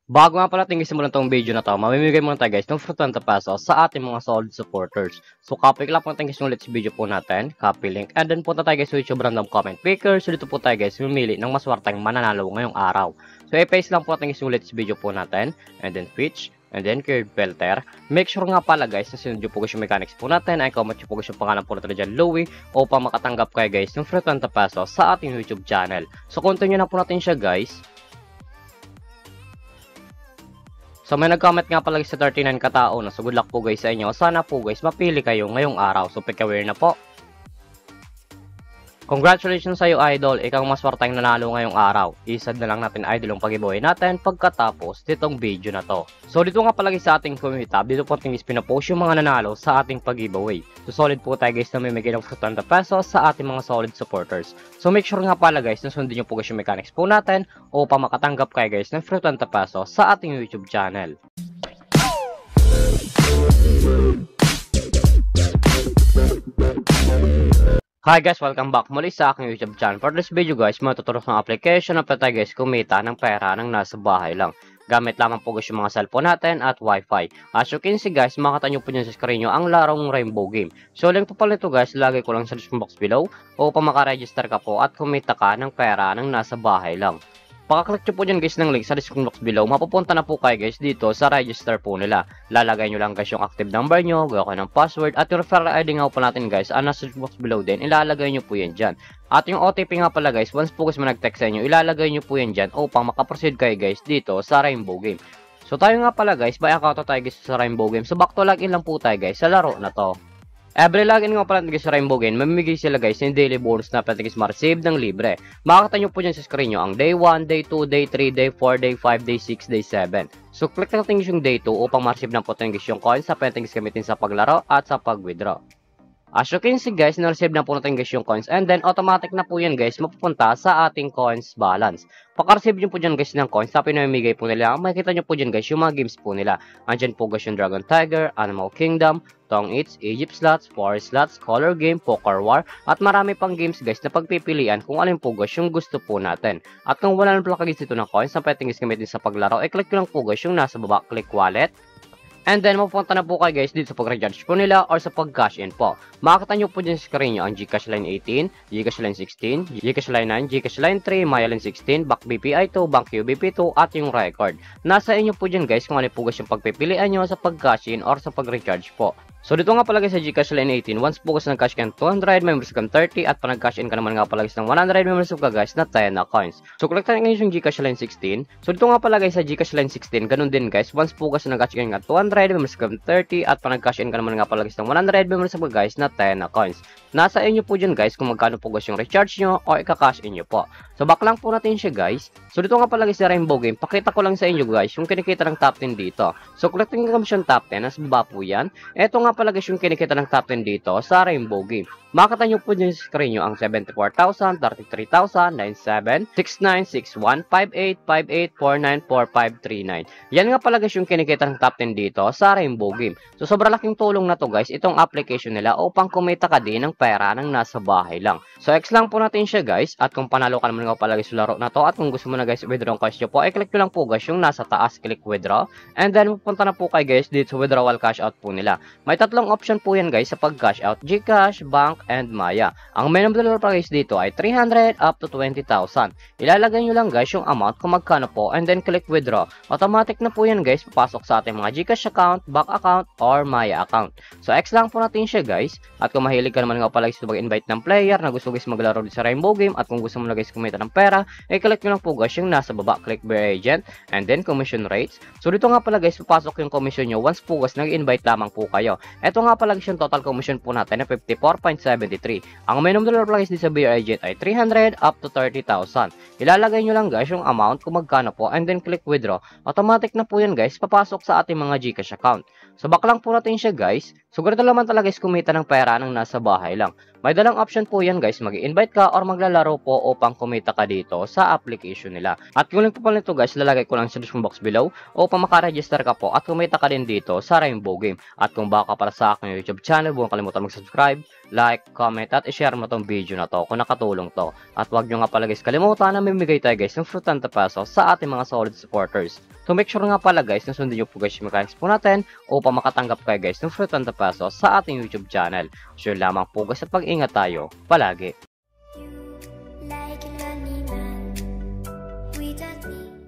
Bago nga pala tingin simulan tong video na to, mamimigay muna tayo guys ng 50 pesos sa ating mga solid supporters. So copy lang po tingin ng let's video po natin, copy link, and then punta tayo guys sa YouTube random comment picker. So dito po tayo guys mamili ng maswerteng mananalo ngayong araw. So i-paste lang po tingin ng let's video po natin, and then Twitch, and then curve filter. Make sure nga pala guys na sinunod po guys yung mechanics po natin, ay comment po guys yung pangalan po natin dyan Louie, upang makatanggap kayo guys ng 50 pesos sa ating YouTube channel. So continue na po natin siya guys. So may nag-comment nga pala sa 39 katao na so good luck po guys sa inyo. Sana po guys mapili kayo ngayong araw. So pick aware na po. Congratulations sa iyo idol, ikaw maswerteng nanalo ngayong araw. Isad na lang natin idol yung pag-giveaway natin pagkatapos ditong video na to. So dito nga palagi sa ating community tab, dito po ating pinapost yung mga nanalo sa ating pag-giveaway. So solid po tayo guys na may magiging 50 pesos sa ating mga solid supporters. So make sure nga pala guys na sundin nyo po guys yung mechanics po natin upang makatanggap kayo guys ng 50 pesos sa ating YouTube channel. Hi guys, welcome back muli sa aking YouTube channel. For this video guys, matuturo ng application na pwede guys kumita ng pera ng nasa bahay lang. Gamit lamang po guys yung mga cellphone natin at wifi. As you can see guys, makita nyo po dyan sa screen nyo ang larong Rainbow Game. So link po pala ito guys, lagay ko lang sa description box below upang makaregister ka po at kumita ka ng pera ng nasa bahay lang. Pakaklik nyo po dyan guys ng link sa description box below, mapupunta na po kayo guys dito sa register po nila. Lalagay nyo lang guys yung active number nyo, gawa kayo ng password, at yung referral ID nga po natin guys, nasa description box below din, ilalagay nyo po yan dyan. At yung OTP nga pala guys, once po guys manag-text sa inyo, ilalagay nyo po yan dyan upang makaproceed kayo guys dito sa Rainbow Game. So tayo nga pala guys, by account tayo guys sa Rainbow Game. So back to login lang po tayo guys sa laro na to. Every login nga pala guys sa Rainbow Game, mamimigay sila guys ng daily bonus na pwede guys ma-receive ng libre. Makakita nyo po dyan sa screen nyo ang day 1, day 2, day 3, day 4, day 5, day 6, day 7. So click natin yung day 2 upang ma-receive ng po guys yung coins na pwede guys gamitin sa paglaro at sa pag-withdraw. As you can see guys, na-receive na po natin guys yung coins, and then automatic na po yan guys mapupunta sa ating coins balance. Pagka-receive nyo po dyan guys ng coins na pinamimigay po nila, makikita nyo po dyan guys yung mga games po nila. Andyan po guys yung Dragon Tiger, Animal Kingdom, Tong Eats, Egypt Slots, Forest Slots, Color Game, Poker War, at marami pang games guys na pagpipilian kung alin po guys yung gusto po natin. At kung wala na pala guys dito ng coins na pwede guys gamitin sa paglaro, i-click nyo lang po guys yung nasa baba, click wallet. And then, mapupunta na po kayo guys dito sa pag-recharge po nila or sa pag-cash in po. Makakita nyo po dyan sa screen nyo ang GCash Line 18, GCash Line 16, GCash Line 9, GCash Line 3, Maya Line 16, Bank BPI 2, Bank UBP 2, at yung record. Nasa inyo po dyan guys kung ano po guys yung pagpipilian nyo sa pag-cash in or sa pag-recharge po. So dito nga pala guys sa GCash Line 18, once po guys nag-cash ka ng 200, may members ka ng 30, at pa nag-cash in ka naman nga pala guys ng 100, may members ka guys na 10 na coins. So collect tayo ngayon yung GCash Line 16. So dito nga pala guys sa GCash Line 16, ganun din guys, once po guys nag-cash in ka ng 200, may members ka ng 30, at pa nag-cash in ka naman nga pala guys ng 100, may members ka guys na 10 na coins. Nasa inyo po dyan guys kung magkano po guys yung recharge nyo o ika-cash in nyo po. So back lang po natin siya guys. So dito nga pala guys sa Rainbow Game, pakita ko lang sa inyo guys yung kinikita ng top 10 dito. So collect nga commission top 10, nasa baba po yan. Ito nga pala guys yung kinikita ng top 10 dito sa Rainbow Game. Makita nyo po dyan sa screen nyo ang 74,000, 33,000, 97, 69, 61, 58, 58, 49, 4539. Yan nga pala guys yung kinikita ng top 10 dito sa Rainbow Game. So sobrang laking tulong na to guys, itong application nila upang kumita ka din ng pera ng nasa bahay lang. So X lang po natin siya guys, at kung panalo ka naman nga pala guys sa laro na to, at kung gusto mo na guys withdraw ang cash nyo po, i-click nyo lang po guys yung nasa taas, click withdraw, and then pupunta na po kayo guys dito sa withdrawal cash out po nila. May tatlong option po yan guys sa pag cash out, GCash, Bank, and Maya. Ang minimum dollar price dito ay 300 up to 20,000. Ilalagay nyo lang guys yung amount kung magkano po, and then click withdraw. Automatic na po yan guys, papasok sa ating mga GCash account, Bank account, or Maya account. So X lang po natin siya guys, at kung mahilig ka naman nga pala guys mag-invite ng player na gusto guys maglaro din sa Rainbow Game, at kung gusto mo na guys kumita ng pera, i-click nyo lang po guys yung nasa baba, click Bear Agent, and then commission rates. So dito nga pala guys, papasok yung commission nyo once po guys nag-invite lamang po kayo. Ito nga pala guys yung total commission po natin na 54.73. Ang minimum dollar price din sa Bear Agent ay 300 up to 30,000. Ilalagay nyo lang guys yung amount kung magkano po, and then click withdraw. Automatic na po yan guys, papasok sa ating mga GCash account. So back lang po natin siya guys. Siguro naman talaga guys kumita ng pera ng nasa bahay lang. May dalang option po yan guys, mag-invite ka or maglalaro po upang kumita ka dito sa application nila. At yung link po pala nito guys, lalagay ko lang sa description box below upang makaregister ka po at kumita ka din dito sa Rainbow Game. At kung baka para sa aking YouTube channel, huwag kalimutan mag-subscribe, like, comment at i-share mo tong video na to kung nakatulong to. At huwag nyo nga pala guys kalimutan na mamimigay tayo guys ng fruit and pesos sa ating mga solid supporters. So make sure nga pala guys na sundin nyo po guys yung mechanics po natin upang makatanggap kayo guys ng fruit and pesos sa ating YouTube channel. So yun lamang po guys at pag-ingat tayo palagi. Like a lonely man without me.